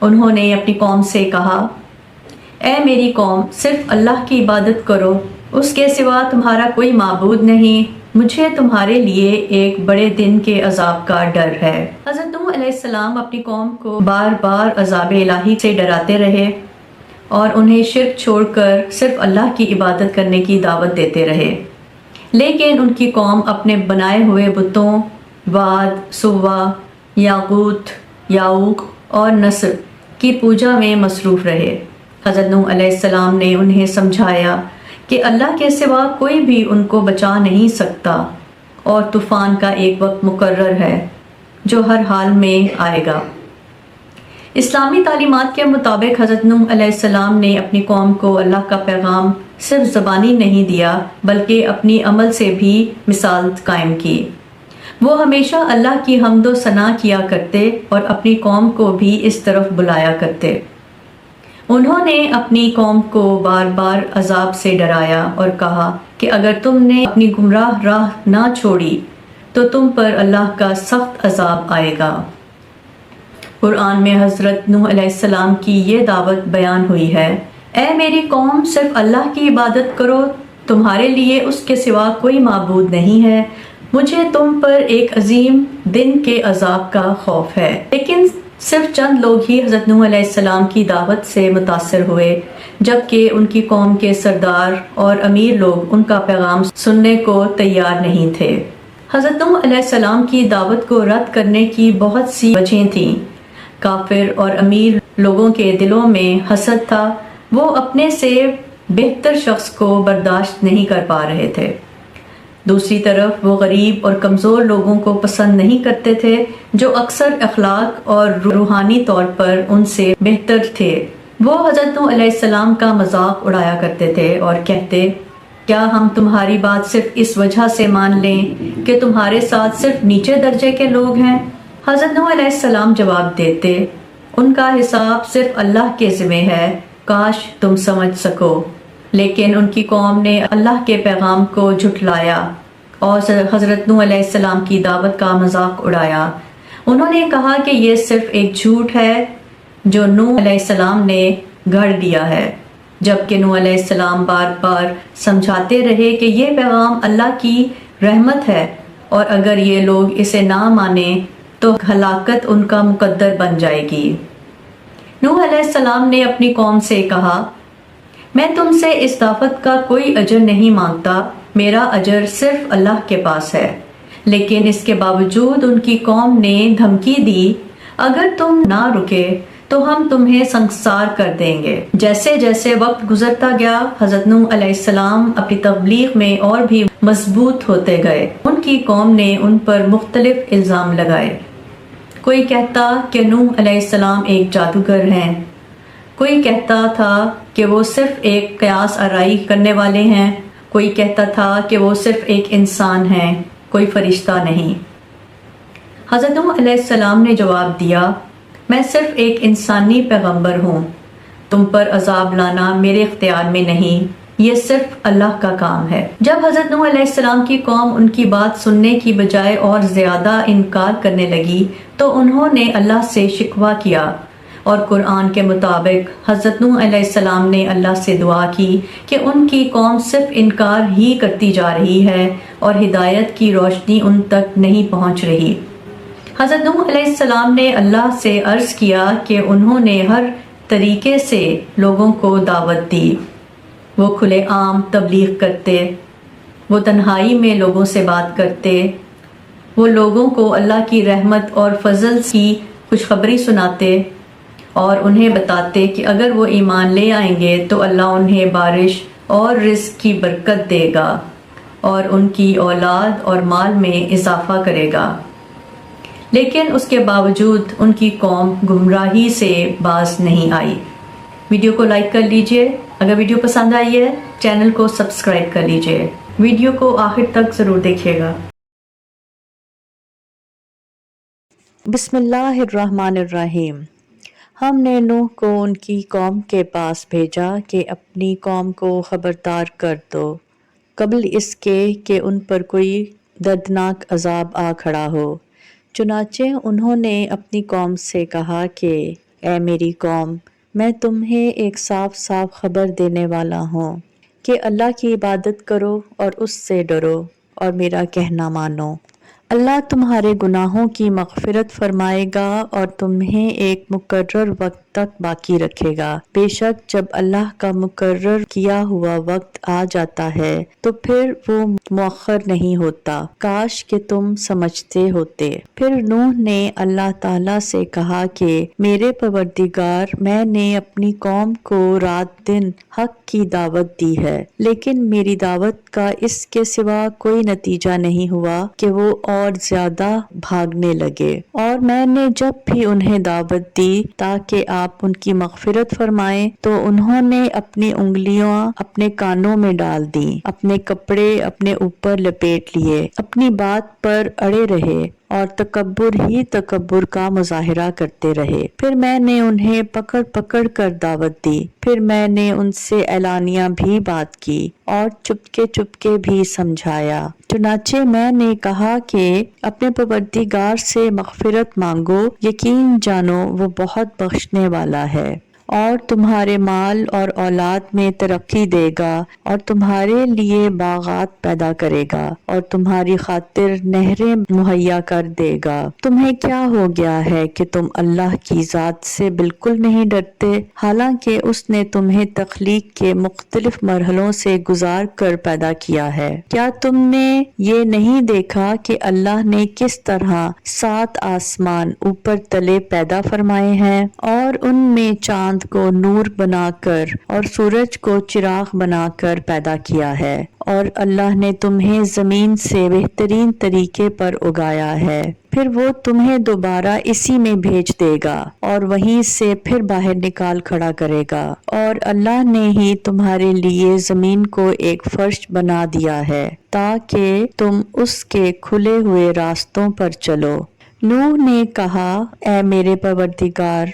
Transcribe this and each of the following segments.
انہوں نے اپنی قوم سے کہا، اے میری قوم، صرف اللہ کی عبادت کرو، اس کے سوا تمہارا کوئی معبود نہیں، مجھے تمہارے لیے ایک بڑے دن کے عذاب کا ڈر ہے۔ حضرت نوح علیہ السلام اپنی قوم کو بار بار عذاب الہی سے ڈراتے رہے اور انہیں شرک چھوڑ کر صرف اللہ کی عبادت کرنے کی دعوت دیتے رہے، لیکن ان کی قوم اپنے بنائے ہوئے بتوں واد، سوا، یاقوت، یاؤق اور نصر کی پوجا میں مصروف رہے۔ حضرت نوح علیہ السلام نے انہیں سمجھایا کہ اللہ کے سوا کوئی بھی ان کو بچا نہیں سکتا اور طوفان کا ایک وقت مقرر ہے جو ہر حال میں آئے گا۔ اسلامی تعلیمات کے مطابق حضرت نوح علیہ السلام نے اپنی قوم کو اللہ کا پیغام صرف زبانی نہیں دیا بلکہ اپنی عمل سے بھی مثال قائم کی۔ وہ ہمیشہ اللہ کی حمد و ثنا کیا کرتے اور اپنی قوم کو بھی اس طرف بلایا کرتے۔ انہوں نے اپنی قوم کو بار بار عذاب سے ڈرایا اور کہا کہ اگر تم نے اپنی گمراہ راہ نہ چھوڑی تو تم پر اللہ کا سخت عذاب آئے گا۔ قرآن میں حضرت نوح علیہ السلام کی یہ دعوت بیان ہوئی ہے، اے میری قوم، صرف اللہ کی عبادت کرو، تمہارے لیے اس کے سوا کوئی معبود نہیں ہے، مجھے تم پر ایک عظیم دن کے عذاب کا خوف ہے۔ لیکن صرف چند لوگ ہی حضرت نوح علیہ السلام کی دعوت سے متاثر ہوئے، جبکہ ان کی قوم کے سردار اور امیر لوگ ان کا پیغام سننے کو تیار نہیں تھے۔ حضرت نوح علیہ السلام کی دعوت کو رد کرنے کی بہت سی وجہیں تھیں۔ کافر اور امیر لوگوں کے دلوں میں حسد تھا، وہ اپنے سے بہتر شخص کو برداشت نہیں کر پا رہے تھے۔ دوسری طرف وہ غریب اور کمزور لوگوں کو پسند نہیں کرتے تھے جو اکثر اخلاق اور روحانی طور پر ان سے بہتر تھے۔ وہ حضرت نوح علیہ السلام کا مذاق اڑایا کرتے تھے اور کہتے، کیا ہم تمہاری بات صرف اس وجہ سے مان لیں کہ تمہارے ساتھ صرف نیچے درجے کے لوگ ہیں؟ حضرت نوح علیہ السلام جواب دیتے، ان کا حساب صرف اللہ کے ذمہ ہے، کاش تم سمجھ سکو۔ لیکن ان کی قوم نے اللہ کے پیغام کو جھٹلایا اور حضرت نوح علیہ السلام کی دعوت کا مذاق اڑایا۔ انہوں نے کہا کہ یہ صرف ایک جھوٹ ہے جو نوح علیہ السلام نے گھڑ دیا ہے، جبکہ نوح علیہ السلام بار بار سمجھاتے رہے کہ یہ پیغام اللہ کی رحمت ہے اور اگر یہ لوگ اسے نہ مانیں تو ہلاکت ان کا مقدر بن جائے گی۔ نوح علیہ السلام نے اپنی قوم سے کہا، میں تم سے اس دعوت کا کوئی اجر نہیں مانگتا، میرا اجر صرف اللہ کے پاس ہے۔ لیکن اس کے باوجود ان کی قوم نے دھمکی دی، اگر تم نہ رکے تو ہم تمہیں سنگسار کر دیں گے۔ جیسے جیسے وقت گزرتا گیا، حضرت نوح علیہ السلام اپنی تبلیغ میں اور بھی مضبوط ہوتے گئے۔ ان کی قوم نے ان پر مختلف الزام لگائے۔ کوئی کہتا کہ نوح علیہ السلام ایک جادوگر ہیں، کوئی کہتا تھا کہ وہ صرف ایک قیاس آرائی کرنے والے ہیں، کوئی کہتا تھا کہ وہ صرف ایک انسان ہیں، کوئی فرشتہ نہیں۔ حضرت نوح علیہ السلام نے جواب دیا، میں صرف ایک انسانی پیغمبر ہوں، تم پر عذاب لانا میرے اختیار میں نہیں، یہ صرف اللہ کا کام ہے۔ جب حضرت نوح علیہ السلام کی قوم ان کی بات سننے کی بجائے اور زیادہ انکار کرنے لگی تو انہوں نے اللہ سے شکوہ کیا، اور قرآن کے مطابق حضرت نوح علیہ السلام نے اللہ سے دعا کی کہ ان کی قوم صرف انکار ہی کرتی جا رہی ہے اور ہدایت کی روشنی ان تک نہیں پہنچ رہی۔ حضرت نوح علیہ السلام نے اللہ سے عرض کیا کہ انہوں نے ہر طریقے سے لوگوں کو دعوت دی، وہ کھلے عام تبلیغ کرتے، وہ تنہائی میں لوگوں سے بات کرتے، وہ لوگوں کو اللہ کی رحمت اور فضل کی خوشخبری سناتے اور انہیں بتاتے کہ اگر وہ ایمان لے آئیں گے تو اللہ انہیں بارش اور رزق کی برکت دے گا اور ان کی اولاد اور مال میں اضافہ کرے گا۔ لیکن اس کے باوجود ان کی قوم گمراہی سے باز نہیں آئی۔ ویڈیو کو لائک کر لیجئے، اگر ویڈیو پسند آئی ہے چینل کو سبسکرائب کر لیجئے، ویڈیو کو آخر تک ضرور دیکھیے گا۔ بسم اللہ الرحمن الرحیم۔ ہم نے نوح کو ان کی قوم کے پاس بھیجا کہ اپنی قوم کو خبردار کر دو قبل اس کے کہ ان پر کوئی دردناک عذاب آ کھڑا ہو۔ چنانچہ انہوں نے اپنی قوم سے کہا کہ اے میری قوم، میں تمہیں ایک صاف صاف خبر دینے والا ہوں کہ اللہ کی عبادت کرو اور اس سے ڈرو اور میرا کہنا مانو۔ اللہ تمہارے گناہوں کی مغفرت فرمائے گا اور تمہیں ایک مقرر وقت تک باقی رکھے گا۔ بے شک جب اللہ کا مقرر کیا ہوا وقت آ جاتا ہے تو پھر وہ مؤخر نہیں ہوتا، کاش کہ تم سمجھتے ہوتے۔ پھر نوح نے اللہ تعالیٰ سے کہا کہ میرے پروردگار، میں نے اپنی قوم کو رات دن حق کی دعوت دی ہے، لیکن میری دعوت کا اس کے سوا کوئی نتیجہ نہیں ہوا کہ وہ اور زیادہ بھاگنے لگے، اور میں نے جب بھی انہیں دعوت دی تاکہ آپ ان کی مغفرت فرمائیں تو انہوں نے اپنی انگلیاں اپنے کانوں میں ڈال دیں، اپنے کپڑے اپنے اوپر لپیٹ لیے، اپنی بات پر اڑے رہے اور تکبر ہی تکبر کا مظاہرہ کرتے رہے۔ پھر میں نے انہیں پکڑ پکڑ کر دعوت دی، پھر میں نے ان سے اعلانیہ بھی بات کی اور چپکے چپکے بھی سمجھایا۔ چنانچہ میں نے کہا کہ اپنے پروردگار سے مغفرت مانگو، یقین جانو وہ بہت بخشنے والا ہے، اور تمہارے مال اور اولاد میں ترقی دے گا اور تمہارے لیے باغات پیدا کرے گا اور تمہاری خاطر نہریں مہیا کر دے گا۔ تمہیں کیا ہو گیا ہے کہ تم اللہ کی ذات سے بالکل نہیں ڈرتے، حالانکہ اس نے تمہیں تخلیق کے مختلف مرحلوں سے گزار کر پیدا کیا ہے۔ کیا تم نے یہ نہیں دیکھا کہ اللہ نے کس طرح 7 آسمان اوپر تلے پیدا فرمائے ہیں اور ان میں چاند کو نور بنا کر اور سورج کو چراغ بنا کر پیدا کیا ہے، اور اللہ نے تمہیں زمین سے بہترین طریقے پر اگایا ہے، پھر وہ تمہیں دوبارہ اسی میں بھیج دے گا اور وہیں سے پھر باہر نکال کھڑا کرے گا، اور اللہ نے ہی تمہارے لیے زمین کو ایک فرش بنا دیا ہے تاکہ تم اس کے کھلے ہوئے راستوں پر چلو۔ نوح نے کہا، اے میرے پروردگار،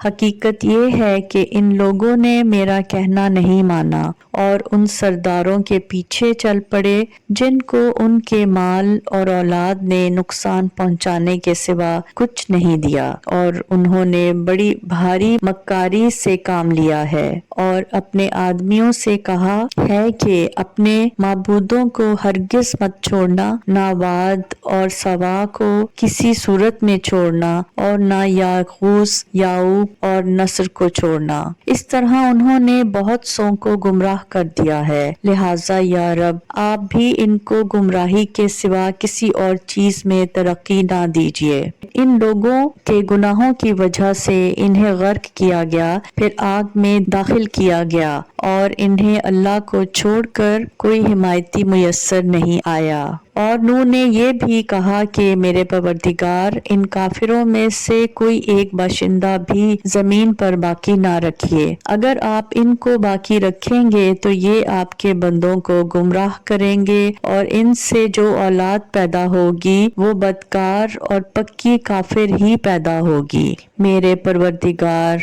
حقیقت یہ ہے کہ ان لوگوں نے میرا کہنا نہیں مانا اور ان سرداروں کے پیچھے چل پڑے جن کو ان کے مال اور اولاد نے نقصان پہنچانے کے سوا کچھ نہیں دیا، اور انہوں نے بڑی بھاری مکاری سے کام لیا ہے اور اپنے آدمیوں سے کہا ہے کہ اپنے معبودوں کو ہرگز مت چھوڑنا، نہ واد اور سوا کو کسی صورت میں چھوڑنا، اور نہ یاغوث، یعوق اور نصر کو چھوڑنا۔ اس طرح انہوں نے بہت سوں کو گمراہ کر دیا ہے، لہٰذا یا رب آپ بھی ان کو گمراہی کے سوا کسی اور چیز میں ترقی نہ دیجیے۔ ان لوگوں کے گناہوں کی وجہ سے انہیں غرق کیا گیا، پھر آگ میں داخل کیا گیا اور انہیں اللہ کو چھوڑ کر کوئی حمایتی میسر نہیں آیا۔ اور نوح نے یہ بھی کہا کہ میرے پروردگار، ان کافروں میں سے کوئی ایک باشندہ بھی زمین پر باقی نہ رکھیے، اگر آپ ان کو باقی رکھیں گے تو یہ آپ کے بندوں کو گمراہ کریں گے اور ان سے جو اولاد پیدا ہوگی وہ بدکار اور پکی کافر ہی پیدا ہوگی۔ میرے پروردگار،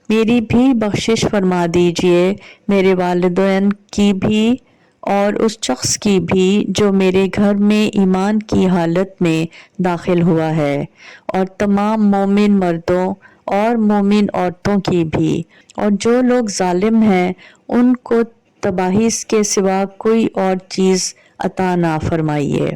میری بھی بخشش فرما دیجئے، میرے والدین کی بھی اور اس شخص کی بھی جو میرے گھر میں ایمان کی حالت میں داخل ہوا ہے، اور تمام مومن مردوں اور مومن عورتوں کی بھی، اور جو لوگ ظالم ہیں ان کو تباہی کے سوا کوئی اور چیز عطا نہ فرمائیے۔